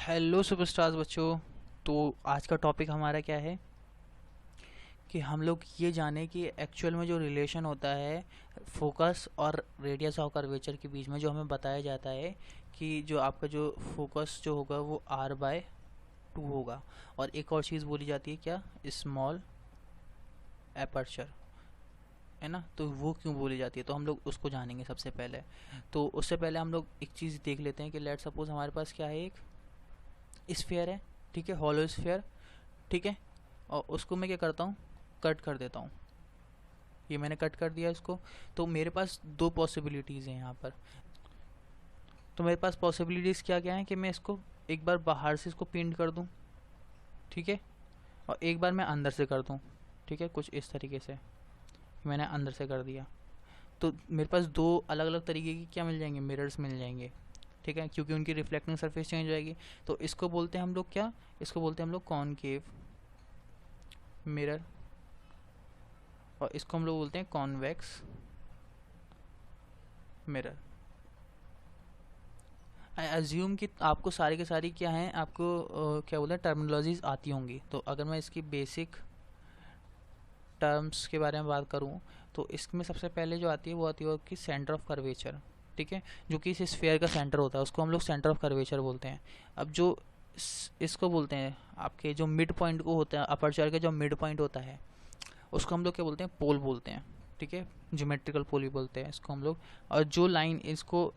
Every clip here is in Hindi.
हेलो सुपरस्टार्स बच्चों। तो आज का टॉपिक हमारा क्या है कि हम लोग ये जाने कि एक्चुअल में जो रिलेशन होता है फोकस और रेडियस ऑफ कर्वेचर के बीच में, जो हमें बताया जाता है कि जो आपका जो फोकस जो होगा वो r/2 होगा, और एक और चीज़ बोली जाती है क्या, स्मॉल एपर्चर, है ना। तो वो क्यों बोली जाती है तो हम लोग उसको जानेंगे सबसे पहले। तो उससे पहले हम लोग एक चीज़ देख लेते हैं कि लेट सपोज हमारे पास क्या है, एक स्फीयर है, ठीक है, हॉलो स्फीयर, ठीक है। और उसको मैं क्या करता हूँ, कट कर देता हूँ। ये मैंने कट कर दिया इसको। तो मेरे पास दो पॉसिबिलिटीज़ हैं यहाँ पर। तो मेरे पास पॉसिबिलिटीज़ क्या क्या हैं कि मैं इसको एक बार बाहर से इसको पेंट कर दूँ, ठीक है, और एक बार मैं अंदर से कर दूँ, ठीक है, कुछ इस तरीके से मैंने अंदर से कर दिया। तो मेरे पास दो अलग अलग तरीके की क्या मिल जाएंगे, मिरर्स मिल जाएंगे, ठीक है, क्योंकि उनकी रिफ्लेक्टिंग सरफेस चेंज हो जाएगी। तो इसको बोलते हैं हम लोग क्या, इसको बोलते हैं हम लोग कॉनकेव मिरर, और इसको हम लोग बोलते हैं कॉन्वेक्स मिरर। आई अज्यूम कि आपको सारी की सारी क्या हैं, आपको क्या बोलते हैं, टर्मिनोलॉजीज आती होंगी। तो अगर मैं इसकी बेसिक टर्म्स के बारे में बात करूं, तो इसमें सबसे पहले जो आती है वो आती है कि सेंटर ऑफ कर्वेचर, ठीक है, जो कि इस स्फीयर का सेंटर होता है उसको हम लोग सेंटर ऑफ कर्वेचर बोलते हैं। अब जो इसको बोलते हैं आपके जो मिड पॉइंट को होता है, अपर्चर का जो मिड पॉइंट होता है उसको हम लोग क्या बोलते हैं, पोल बोलते हैं, ठीक है, ज्योमेट्रिकल पोल भी बोलते हैं इसको हम लोग। और जो लाइन इसको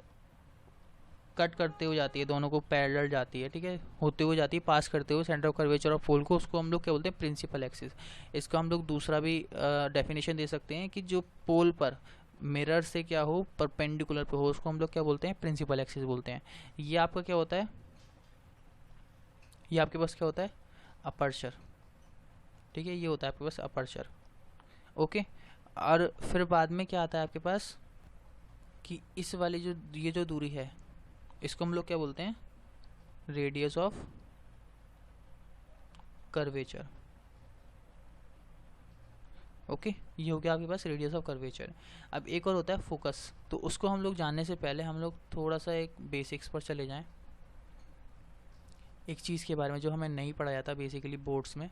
कट करते हुए जाती है, दोनों को पैरेलल जाती है, ठीक है, होते हुए जाती है, पास करते हुए सेंटर ऑफ कर्वेचर और पोल को, उसको हम लोग क्या बोलते हैं, प्रिंसिपल एक्सिस। इसका हम लोग दूसरा भी डेफिनेशन दे सकते हैं कि जो पोल पर मिरर से क्या हो, परपेंडिकुलर पे हो, उसको हम लोग क्या बोलते हैं, प्रिंसिपल एक्सिस बोलते हैं। ये आपका क्या होता है, ये आपके पास क्या होता है, अपर्चर, ठीक है, ये होता है आपके पास अपर्चर, ओके। और फिर बाद में क्या आता है आपके पास कि इस वाली जो ये जो दूरी है इसको हम लोग क्या बोलते हैं, रेडियस ऑफ कर्वेचर, ओके। ये हो गया आपके पास रेडियस ऑफ कर्वेचर। अब एक और होता है फोकस, तो उसको हम लोग जानने से पहले हम लोग थोड़ा सा एक बेसिक्स पर चले जाएं, एक चीज़ के बारे में जो हमें नहीं पढ़ा जाता बेसिकली बोर्ड्स में,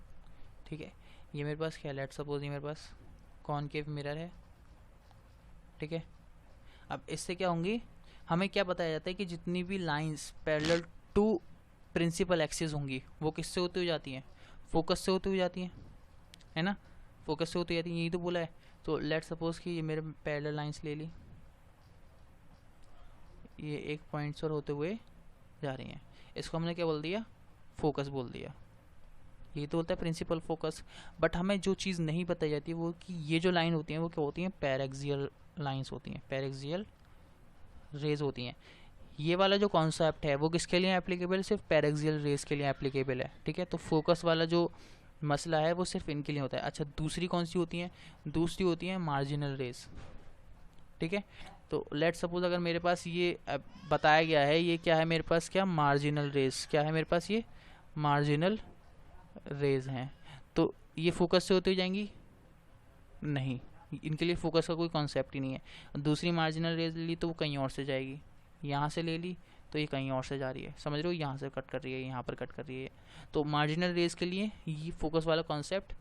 ठीक है। ये मेरे पास क्या है, लेट्स सपोज ये मेरे पास कॉनकेव मिरर है, ठीक है। अब इससे क्या होंगी, हमें क्या बताया जाता है कि जितनी भी lines parallel to principal axis होंगी वो किससे होती हुई जाती हैं, फोकस से होती हुई जाती हैं, है ना, फोकस से होती जाती है, यही तो बोला है। तो लेट सपोज कि ये मेरे पैरेलल लाइंस ले ली, ये एक पॉइंट से होते हुए जा रही हैं, इसको हमने क्या बोल दिया, फोकस बोल दिया। ये तो बोलता है प्रिंसिपल फोकस। बट हमें जो चीज़ नहीं बताई जाती वो कि ये जो लाइन होती हैं वो क्या होती हैं, पैरेक्सियल लाइंस होती हैं, पैरेक्सियल रेज होती हैं। ये वाला जो कॉन्सेप्ट है वो किसके लिए एप्लीकेबल, सिर्फ पैरेक्सियल रेज के लिए एप्लीकेबल है, ठीक है। तो फोकस वाला जो मसला है वो सिर्फ इनके लिए होता है। अच्छा, दूसरी कौन सी होती है, दूसरी होती है मार्जिनल रेज, ठीक है। तो लेट सपोज अगर मेरे पास ये बताया गया है, ये क्या है मेरे पास, क्या मार्जिनल रेज, क्या है मेरे पास, ये मार्जिनल रेज हैं। तो ये फोकस से होती हुई जाएंगी, नहीं, इनके लिए फोकस का कोई कॉन्सेप्ट ही नहीं है। दूसरी मार्जिनल रेज ले ली तो वो कहीं और से जाएगी, यहाँ से ले ली तो ये कहीं और से जा रही है, समझ रहे हो, यहाँ से कट कर रही है, यहाँ पर कट कर रही है। तो मार्जिनल रेज के लिए ये फोकस वाला कॉन्सेप्ट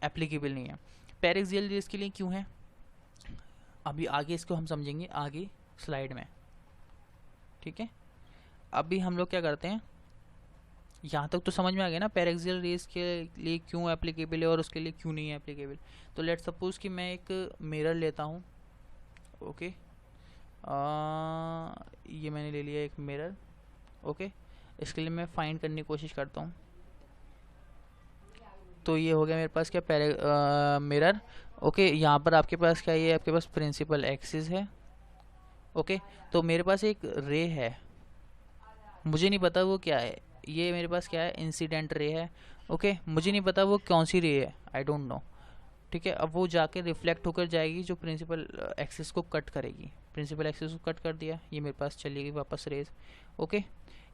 एप्लीकेबल नहीं है। पैरेक्सियल रेज के लिए क्यों है, अभी आगे इसको हम समझेंगे आगे स्लाइड में, ठीक है। अभी हम लोग क्या करते हैं, यहाँ तक तो समझ में आ गया ना पैरेक्सियल रेज के लिए क्यों एप्लीकेबल है और उसके लिए क्यों नहीं है एप्लीकेबल। तो लेट सपोज कि मैं एक मिरर लेता हूँ, ओके, ये मैंने ले लिया एक मिरर, ओके। इसके लिए मैं फाइंड करने की कोशिश करता हूँ। तो ये हो गया मेरे पास क्या, मिरर, ओके। यहाँ पर आपके पास क्या, ये आपके पास प्रिंसिपल एक्सिस है, ओके। तो मेरे पास एक रे है, मुझे नहीं पता वो क्या है, ये मेरे पास क्या है, इंसिडेंट रे है, ओके। मुझे नहीं पता वो कौन सी रे है, आई डोंट नो, ठीक है। अब वो जाके रिफ्लेक्ट होकर जाएगी जो प्रिंसिपल एक्सिस को कट करेगी, प्रिंसिपल एक्सिस को कट कर दिया, ये मेरे पास चली गई वापस रेज, ओके।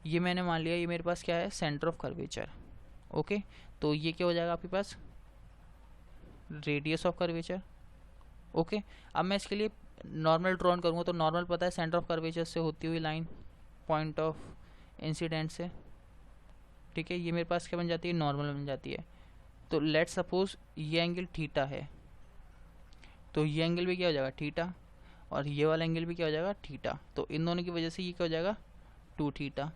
ये मैंने मान लिया ये मेरे पास क्या है, सेंटर ऑफ कर्वेचर, ओके। तो ये क्या हो जाएगा आपके पास, रेडियस ऑफ कर्वेचर, ओके। अब मैं इसके लिए नॉर्मल ड्रॉन करूँगा, तो नॉर्मल पता है सेंटर ऑफ कर्वेचर से होती हुई लाइन पॉइंट ऑफ इंसिडेंट से, ठीक है, ये मेरे पास क्या बन जाती है, नॉर्मल बन जाती है। तो लेट सपोज ये एंगल थीटा है, तो ये एंगल भी क्या हो जाएगा, थीटा, और ये वाला एंगल भी क्या हो जाएगा, थीटा। तो इन दोनों की वजह से ये क्या हो जाएगा, 2 थीटा,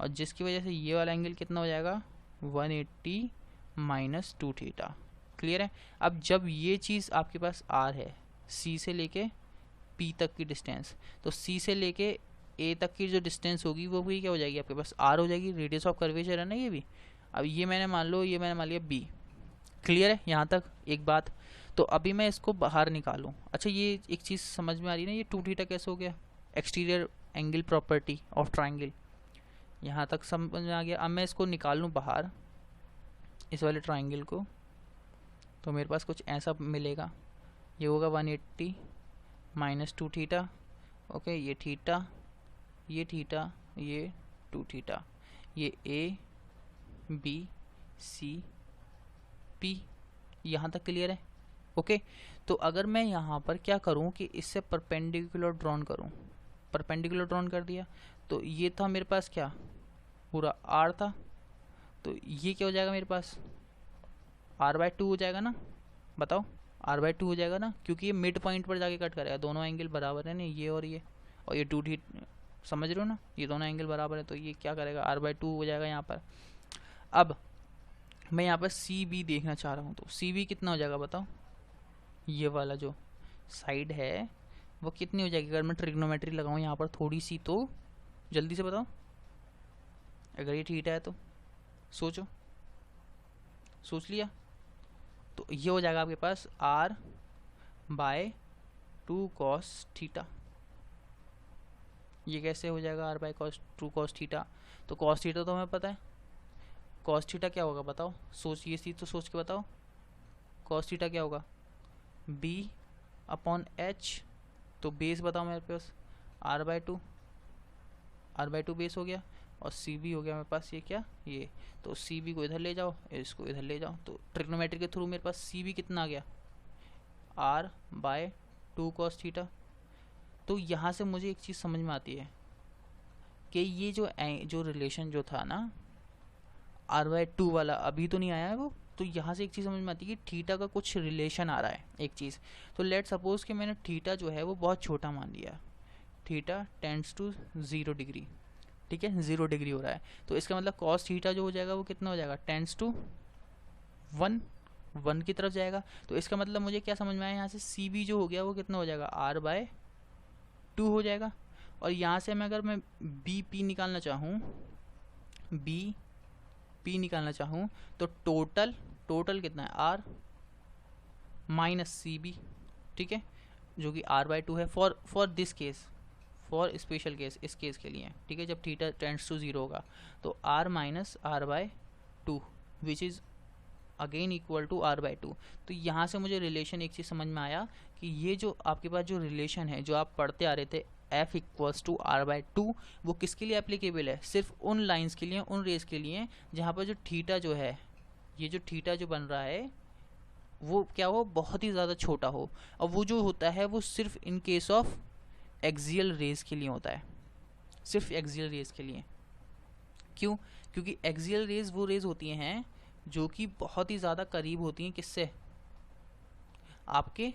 और जिसकी वजह से ये वाला एंगल कितना हो जाएगा, 180 माइनस 2 थीटा। क्लियर है। अब जब ये चीज़ आपके पास आर है, सी से लेके पी तक की डिस्टेंस, तो सी से लेके ए तक की जो डिस्टेंस होगी वो भी क्या हो जाएगी आपके पास, आर हो जाएगी, रेडियस ऑफ कर्वेचर है ना ये भी। अब ये मैंने मान लो, ये मैंने मान लिया बी। क्लियर है यहाँ तक एक बात। तो अभी मैं इसको बाहर निकालूं। अच्छा, ये एक चीज़ समझ में आ रही है ना, ये 2 थीटा कैसे हो गया, exterior angle property of triangle, यहाँ तक समझ में आ गया। अब मैं इसको निकाल लूँ बाहर, इस वाले ट्राइंगल को, तो मेरे पास कुछ ऐसा मिलेगा, ये होगा 180 माइनस 2 थीटा। ओके, ये थीटा, ये थीटा, ये 2 थीटा, ये ए बी सी पी, यहाँ तक क्लियर है। ओके, तो अगर मैं यहाँ पर क्या करूँ कि इससे परपेंडिकुलर ड्रॉन करूँ, परपेंडिकुलर ड्रॉन कर दिया, तो ये था मेरे पास क्या, पूरा आर था, तो ये क्या हो जाएगा मेरे पास, r/2 हो जाएगा ना, बताओ, r/2 हो जाएगा ना, क्योंकि ये मिड पॉइंट पर जाके कट करेगा, दोनों एंगल बराबर है ना, ये और ये 2 थीट, समझ रहे हो ना, ये दोनों एंगल बराबर है, तो ये क्या करेगा, r/2 हो जाएगा यहाँ पर। अब मैं यहाँ पर सी बी देखना चाह रहा हूँ, तो सी बी कितना हो जाएगा बताओ, ये वाला जो साइड है वो कितनी हो जाएगी, अगर मैं ट्रिग्नोमेट्री लगाऊँ यहाँ पर थोड़ी सी, तो जल्दी से बताओ, अगर ये थीटा है तो सोचो, सोच लिया, तो ये हो जाएगा आपके पास r/2 cos थीटा। ये कैसे हो जाएगा, r/2 cos थीटा, तो cos थीटा तो हमें पता है, cos थीटा क्या होगा बताओ, सोच, ये चीज़ तो सोच के बताओ, cos थीटा क्या होगा, b/h, तो बेस बताओ मेरे पास, r/2 बेस हो गया, और सी बी हो गया मेरे पास, ये क्या, ये, तो सी बी को इधर ले जाओ, इसको इधर ले जाओ, तो ट्रिग्नोमेट्री के थ्रू मेरे पास सी बी कितना आ गया, r/2 cos थीटा। तो यहाँ से मुझे एक चीज़ समझ में आती है कि ये जो रिलेशन जो था ना r/2 वाला, अभी तो नहीं आया है वो, तो यहाँ से एक चीज़ समझ में आती है कि थीटा का कुछ रिलेशन आ रहा है, एक चीज़। तो लेट सपोज कि मैंने थीटा जो है वो बहुत छोटा मान लिया, थीटा टेंड्स टू 0 डिग्री, ठीक है, 0 डिग्री हो रहा है, तो इसका मतलब cos थीटा जो हो जाएगा वो कितना हो जाएगा, टेंड्स टू 1 की तरफ जाएगा। तो इसका मतलब मुझे क्या समझ में आया, यहाँ से सी बी जो हो गया वो कितना हो जाएगा, r/2 हो जाएगा। और यहाँ से मैं अगर मैं बी पी निकालना चाहूँ, तो टोटल कितना है, r माइनस सी बी, ठीक है, जो कि r/2 है, for this case, for special case, इस केस के लिए, ठीक है, जब थीटा टेंड्स टू 0 होगा, तो r minus r/2 which is again equal to r/2। तो यहाँ से मुझे रिलेशन एक चीज़ समझ में आया कि ये जो आपके पास जो रिलेशन है, जो आप पढ़ते आ रहे थे, f इक्वल्स टू r/2, वो किसके लिए एप्लीकेबल है, सिर्फ उन लाइंस के लिए, उन रेस के लिए जहाँ पर जो थीटा जो है, ये जो थीटा जो बन रहा है वो क्या हो, बहुत ही ज़्यादा छोटा हो। और वो जो होता है वो सिर्फ in case of axial rays के लिए होता है, सिर्फ एक्सियल रेस के लिए। क्यों, क्योंकि एक्सियल रेस वो रेस होती हैं जो कि बहुत ही ज़्यादा करीब होती हैं किससे, आपके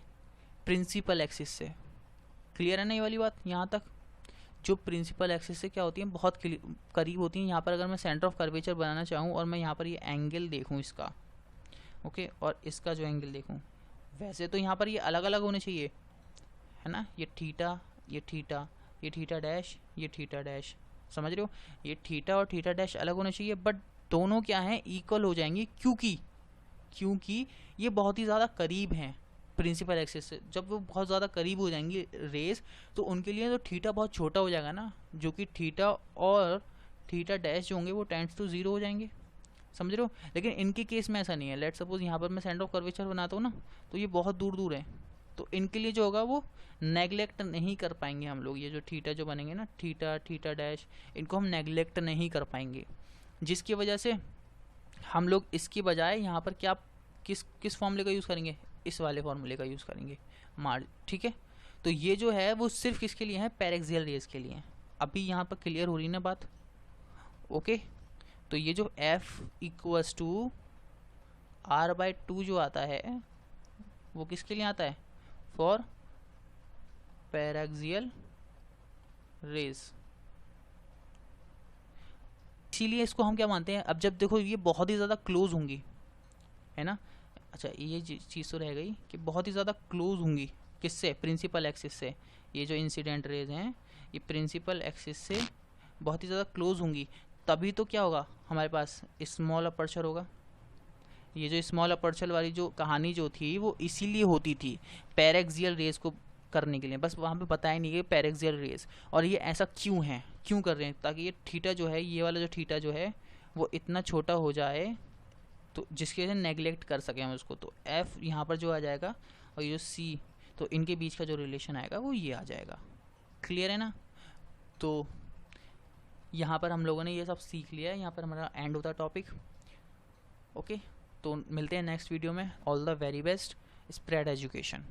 प्रिंसिपल एक्सिस से। क्लियर है ना ये वाली बात, यहाँ तक जो प्रिंसिपल एक्सिस से क्या होती हैं, बहुत करीब होती हैं। यहाँ पर अगर मैं सेंटर ऑफ कर्वेचर बनाना चाहूँ और मैं यहाँ पर ये एंगल देखूँ इसका, ओके, और इसका जो एंगल देखूँ, वैसे तो यहाँ पर ये अलग अलग होने चाहिए, है ना, ये थीटा, ये थीटा, ये थीटा डैश, ये थीटा डैश, समझ रहे हो, ये थीटा और थीटा डैश अलग होने चाहिए, बट दोनों क्या हैं, इक्वल हो जाएंगे, क्योंकि ये बहुत ही ज़्यादा करीब हैं प्रिंसिपल एक्सिस से। जब वो बहुत ज़्यादा करीब हो जाएंगी रेस, तो उनके लिए तो थीटा बहुत छोटा हो जाएगा ना, जो कि थीटा और थीटा डैश जो होंगे वो टेंड्स टू 0 हो जाएंगे, समझ रहे हो। लेकिन इनके केस में ऐसा नहीं है। लेट सपोज यहाँ पर मैं सेंटर ऑफ कर्वेचर बनाता हूँ ना, तो ये बहुत दूर दूर है, तो इनके लिए जो होगा वो नेगलेक्ट नहीं कर पाएंगे हम लोग। ये जो थीटा जो बनेंगे ना, थीटा, थीटा डैश, इनको हम नेगलेक्ट नहीं कर पाएंगे, जिसकी वजह से हम लोग इसकी बजाय यहाँ पर क्या किस फॉर्मूले का यूज़ करेंगे, इस वाले फॉर्मूले का यूज़ करेंगे, ठीक है। तो ये जो है वो सिर्फ किसके लिए है, पैरेक्सियल रेस के लिए। अभी यहाँ पर क्लियर हो रही ना बात, ओके। तो ये जो F इक्वल्स टू R/2 जो आता है वो किसके लिए आता है? For paraxial rays. इसीलिए इसको हम क्या मानते हैं, अब जब देखो ये बहुत ही ज़्यादा क्लोज होंगी, है ना। अच्छा ये चीज़ तो रह गई कि बहुत ही ज़्यादा क्लोज होंगी किससे? प्रिंसिपल एक्सिस से। ये जो इंसिडेंट रेज हैं ये प्रिंसिपल एक्सिस से बहुत ही ज़्यादा क्लोज होंगी, तभी तो क्या होगा हमारे पास स्मॉल अपर्चर होगा। ये जो स्मॉल अपर्चर वाली जो कहानी जो थी वो इसीलिए होती थी, पैरेक्सियल रेज को करने के लिए। बस वहाँ पे बताया नहीं कि पैरेक्सियल रेज, और ये ऐसा क्यों है, क्यों कर रहे हैं, ताकि ये थीटा जो है, ये वाला जो थीटा जो है वो इतना छोटा हो जाए तो जिसकी वजह से नेगलेक्ट कर सकें हम उसको। तो एफ यहाँ पर जो आ जाएगा और ये जो सी, तो इनके बीच का जो रिलेशन आएगा वो ये आ जाएगा। क्लियर है ना। तो यहाँ पर हम लोगों ने ये सब सीख लिया है, यहाँ पर हमारा एंड होता है टॉपिक। ओके, तो मिलते हैं नेक्स्ट वीडियो में। All the very best, spread education.